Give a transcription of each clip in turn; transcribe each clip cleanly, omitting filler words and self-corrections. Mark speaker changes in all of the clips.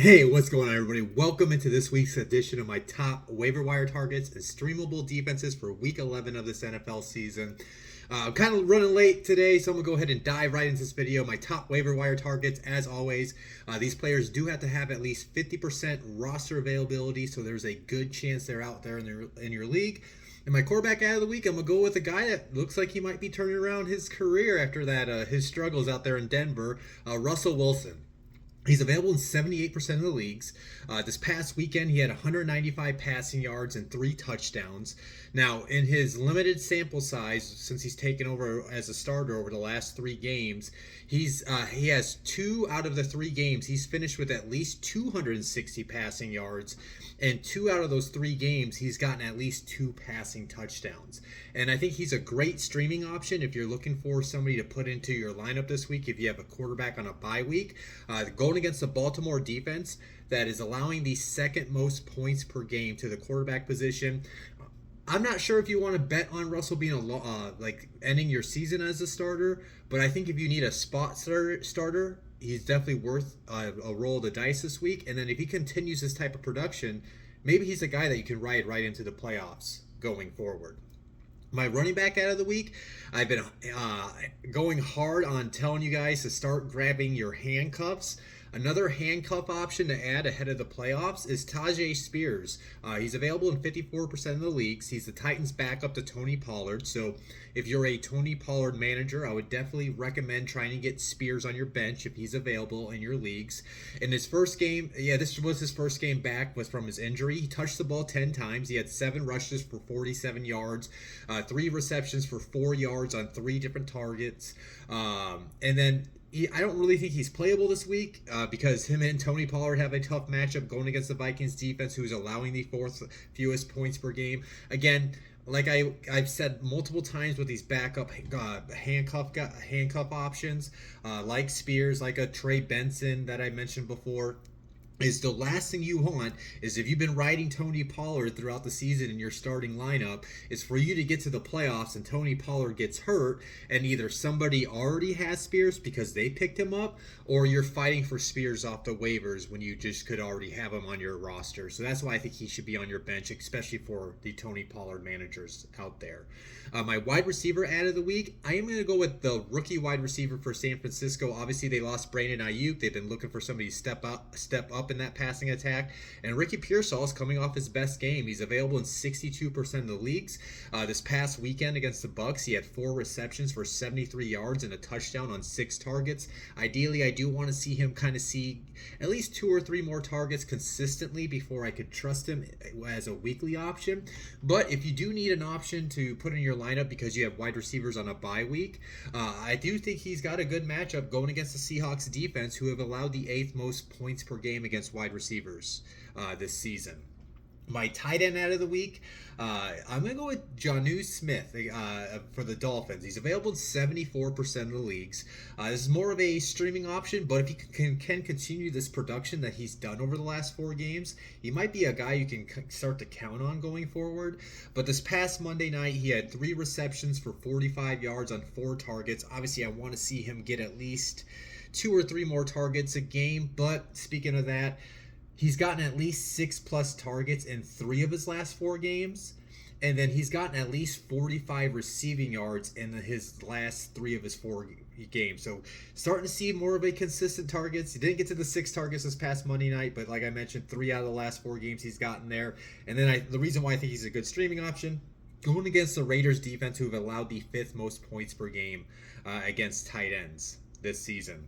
Speaker 1: Hey, what's going on, everybody? Welcome into this week's edition of my top waiver wire targets and streamable defenses for Week 11 of this NFL season. I'm kind of running late today, so I'm going to go ahead and dive right into this video. My top waiver wire targets, as always, these players do have to have at least 50% roster availability, so there's a good chance they're out there in your league. And my quarterback out of the week, I'm going to go with a guy that looks like he might be turning around his career after that his struggles out there in Denver, Russell Wilson. He's available in 78% of the leagues. This past weekend, he had 195 passing yards and 3 touchdowns. Now, in his limited sample size, since he's taken over as a starter over the last 3 games, he has 2 out of the 3 games. He's finished with at least 260 passing yards, and 2 out of those 3 games, he's gotten at least 2 passing touchdowns. And I think he's a great streaming option if you're looking for somebody to put into your lineup this week. If you have a quarterback on a bye week, going against the Baltimore defense that is allowing the second most points per game to the quarterback position. I'm not sure if you want to bet on Russell being like ending your season as a starter, but I think if you need a spot starter, he's definitely worth a roll of the dice this week. And then if he continues this type of production, maybe he's a guy that you can ride right into the playoffs going forward. My running back out of the week, I've been going hard on telling you guys to start grabbing your handcuffs. Another handcuff option to add ahead of the playoffs is Tajay Spears. He's available in 54% of the leagues. He's the Titans' backup to Tony Pollard. So if you're a Tony Pollard manager, I would definitely recommend trying to get Spears on your bench if he's available in your leagues. In his first game, this was his first game back from his injury. He touched the ball 10 times. He had 7 rushes for 47 yards, 3 receptions for 4 yards on 3 different targets. And then I don't really think he's playable this week because him and Tony Pollard have a tough matchup going against the Vikings defense, who's allowing the 4th fewest points per game. Again, like I've said multiple times with these backup handcuff options, like Spears, like a Trey Benson that I mentioned before, is the last thing you want is if you've been riding Tony Pollard throughout the season in your starting lineup, is for you to get to the playoffs and Tony Pollard gets hurt and either somebody already has Spears because they picked him up, or you're fighting for Spears off the waivers when you just could already have him on your roster. So that's why I think he should be on your bench, especially for the Tony Pollard managers out there. My wide receiver ad of the week, I am going to go with the rookie wide receiver for San Francisco. Obviously, they lost Brandon Ayuk. They've been looking for somebody to step up in that passing attack. And Ricky Pearsall is coming off his best game. He's available in 62% of the leagues. This past weekend against the Bucs, he had 4 receptions for 73 yards and a touchdown on 6 targets. Ideally, I do want to see him see at least 2 or 3 more targets consistently before I could trust him as a weekly option. But if you do need an option to put in your lineup because you have wide receivers on a bye week, I do think he's got a good matchup going against the Seahawks defense, who have allowed the 8th most points per game against wide receivers this season. My tight end out of the week, I'm going to go with Jonnu Smith for the Dolphins. He's available in 74% of the leagues. This is more of a streaming option, but if he can continue this production that he's done over the last 4 games, he might be a guy you can start to count on going forward. But this past Monday night, he had 3 receptions for 45 yards on 4 targets. Obviously, I want to see him get at least 2 or 3 more targets a game, but speaking of that, he's gotten at least 6+ targets in 3 of his last 4 games. And then he's gotten at least 45 receiving yards in his last 3 of his 4 games. So starting to see more of a consistent targets. He didn't get to the 6 targets this past Monday night, but like I mentioned, 3 out of the last 4 games he's gotten there. And then the reason why I think he's a good streaming option, going against the Raiders defense, who have allowed the 5th most points per game against tight ends this season.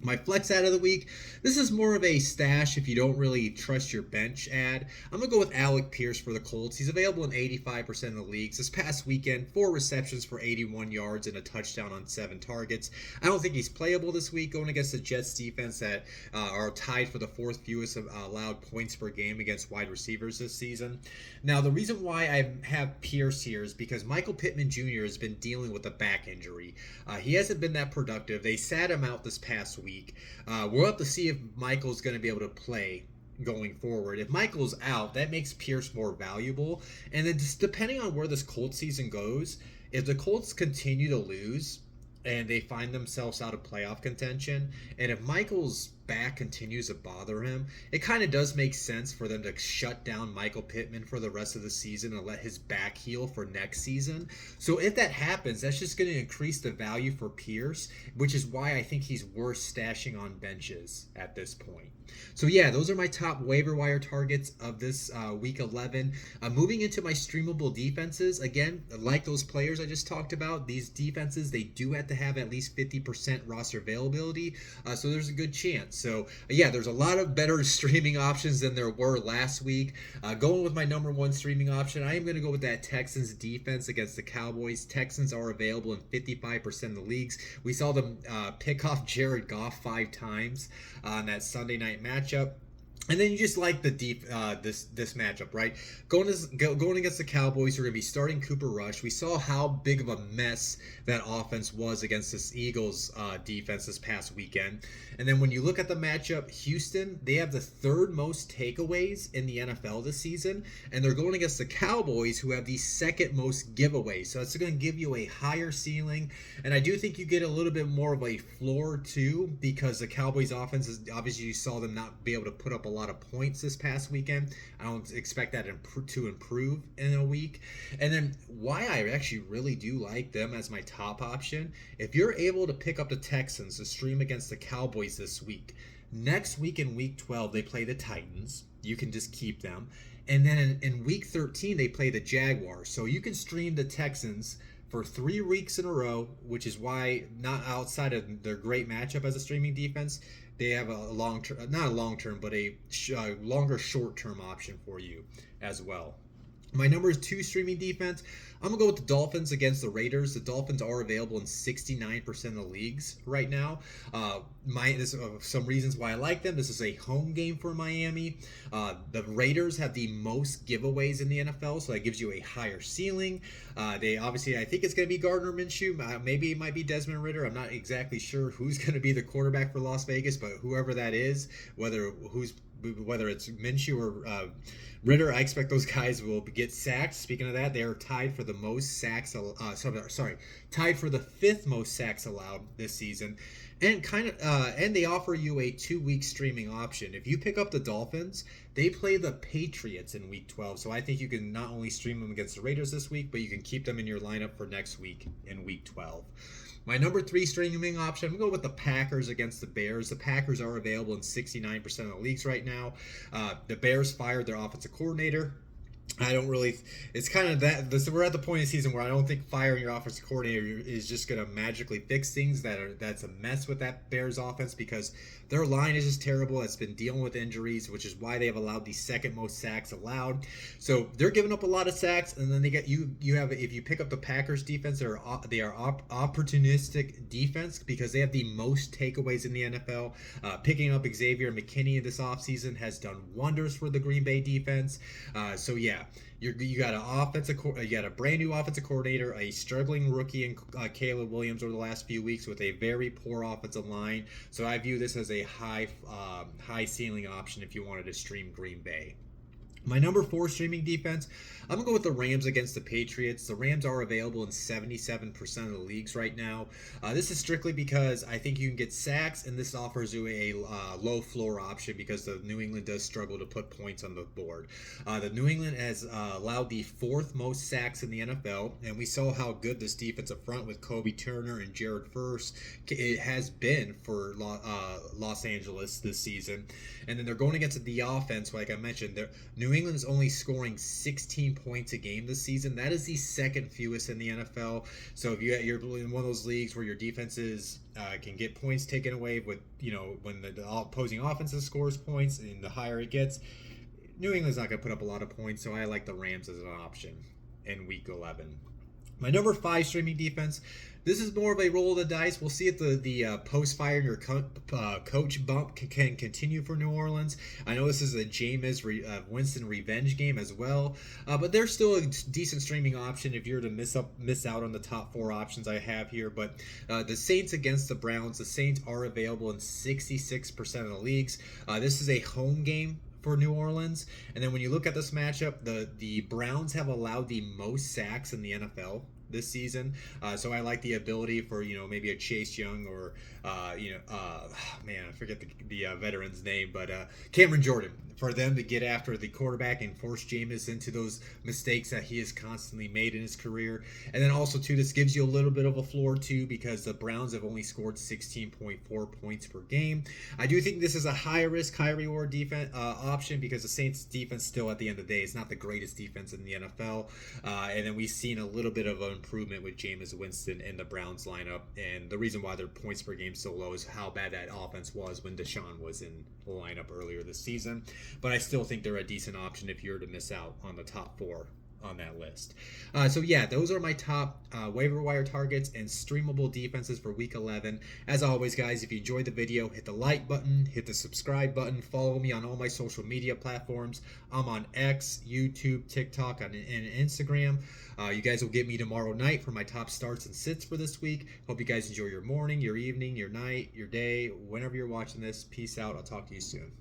Speaker 1: My flex ad of the week, this is more of a stash if you don't really trust your bench ad. I'm going to go with Alec Pierce for the Colts. He's available in 85% of the leagues. This past weekend, 4 receptions for 81 yards and a touchdown on 7 targets. I don't think he's playable this week going against the Jets defense that are tied for the 4th fewest allowed points per game against wide receivers this season. Now, the reason why I have Pierce here is because Michael Pittman Jr. has been dealing with a back injury. He hasn't been that productive. They sat him out this past week. We'll have to see if Michael's going to be able to play going forward. If Michael's out, that makes Pierce more valuable. And then just depending on where this Colts season goes, if the Colts continue to lose and they find themselves out of playoff contention, and if Michael's back continues to bother him, it kind of does make sense for them to shut down Michael Pittman for the rest of the season and let his back heal for next season. So if that happens, that's just going to increase the value for Pierce, which is why I think he's worth stashing on benches at this point. So yeah, those are my top waiver wire targets of this week 11. Moving into my streamable defenses, again, like those players I just talked about, these defenses, they do have to have at least 50% roster availability, so there's a good chance. So yeah, there's a lot of better streaming options than there were last week. Going with my number one streaming option, I am going to go with that Texans defense against the Cowboys. Texans are available in 55% of the leagues. We saw them pick off Jared Goff 5 times on that Sunday night matchup. And then you just like the this matchup, right? Going against the Cowboys, we're going to be starting Cooper Rush. We saw how big of a mess that offense was against this Eagles defense this past weekend. And then when you look at the matchup, Houston, they have the 3rd most takeaways in the NFL this season. And they're going against the Cowboys, who have the 2nd most giveaways. So it's going to give you a higher ceiling. And I do think you get a little bit more of a floor, too, because the Cowboys offense is, obviously you saw them not be able to put up a lot of points this past weekend. I don't expect that to improve in a week. And then why I actually really do like them as my top option, if you're able to pick up the Texans to stream against the Cowboys this week, next week in week 12 they play the Titans. You can just keep them. And then in week 13 they play the Jaguars. So you can stream the Texans for 3 weeks in a row, which is why, not outside of their great matchup as a streaming defense, they have a long-term, not a long-term, but a longer short-term option for you as well. My number 2 streaming defense, I'm going to go with the Dolphins against the Raiders. The Dolphins are available in 69% of the leagues right now. Some reasons why I like them. This is a home game for Miami. The Raiders have the most giveaways in the NFL, so that gives you a higher ceiling. They obviously, I think it's going to be Gardner Minshew. Maybe it might be Desmond Ridder. I'm not exactly sure who's going to be the quarterback for Las Vegas, but whoever that is, whether it's Minshew or Ridder, I expect those guys will get sacked. Speaking of that, they are tied for the most sacks. Tied for the 5th most sacks allowed this season, and and they offer you a 2-week streaming option. If you pick up the Dolphins, they play the Patriots in week 12, so I think you can not only stream them against the Raiders this week, but you can keep them in your lineup for next week in week 12. My number 3 streaming option, I'm going to go with the Packers against the Bears. The Packers are available in 69% of the leagues right now. The Bears fired their offensive coordinator. It's kind of that. We're at the point of the season where I don't think firing your offensive coordinator is just going to magically fix things. That's a mess with that Bears offense, because their line is just terrible. It's been dealing with injuries, which is why they have allowed the 2nd most sacks allowed. So they're giving up a lot of sacks, and then they get if you pick up the Packers defense, they are opportunistic defense because they have the most takeaways in the NFL. Picking up Xavier McKinney this offseason has done wonders for the Green Bay defense. So yeah. You got a brand new offensive coordinator, a struggling rookie in Caleb Williams over the last few weeks with a very poor offensive line. So I view this as a high ceiling option if you wanted to stream Green Bay. My number 4 streaming defense, I'm going to go with the Rams against the Patriots. The Rams are available in 77% of the leagues right now. This is strictly because I think you can get sacks, and this offers you a low floor option because the New England does struggle to put points on the board. The New England has allowed the 4th most sacks in the NFL, and we saw how good this defensive front with Kobe Turner and Jared Verse it has been for Los Angeles this season. And then they're going against the offense, like I mentioned. New England is only scoring 16 points a game this season. That is the 2nd fewest in the NFL. So if you're in one of those leagues where your defenses can get points taken away with, when the opposing offenses scores points and the higher it gets, New England's not going to put up a lot of points. So I like the Rams as an option in week 11. My number 5 streaming defense, this is more of a roll of the dice. We'll see if the post-firing your coach bump can continue for New Orleans. I know this is a Jameis Winston revenge game as well, but there's still a decent streaming option if you're to miss out on the top 4 options I have here. But the Saints against the Browns, the Saints are available in 66% of the leagues. This is a home game for New Orleans. And then when you look at this matchup, the Browns have allowed the most sacks in the NFL this season. So I like the ability for, maybe a Chase Young or, man, I forget the veteran's name, but Cameron Jordan, for them to get after the quarterback and force Jameis into those mistakes that he has constantly made in his career. And then also, too, this gives you a little bit of a floor, too, because the Browns have only scored 16.4 points per game. I do think this is a high-risk, high-reward defense option because the Saints' defense still, at the end of the day, is not the greatest defense in the NFL. And then we've seen a little bit of an improvement with Jameis Winston in the Browns lineup. And the reason why their points per game so low is how bad that offense was when Deshaun was in the lineup earlier this season. But I still think they're a decent option if you're to miss out on the top 4 on that list. So yeah, those are my top waiver wire targets and streamable defenses for week 11. As always, guys, if you enjoyed the video, hit the like button, hit the subscribe button, follow me on all my social media platforms. I'm on X, YouTube, TikTok, and Instagram. You guys will get me tomorrow night for my top starts and sits for this week. Hope you guys enjoy your morning, your evening, your night, your day, whenever you're watching this. Peace out. I'll talk to you soon.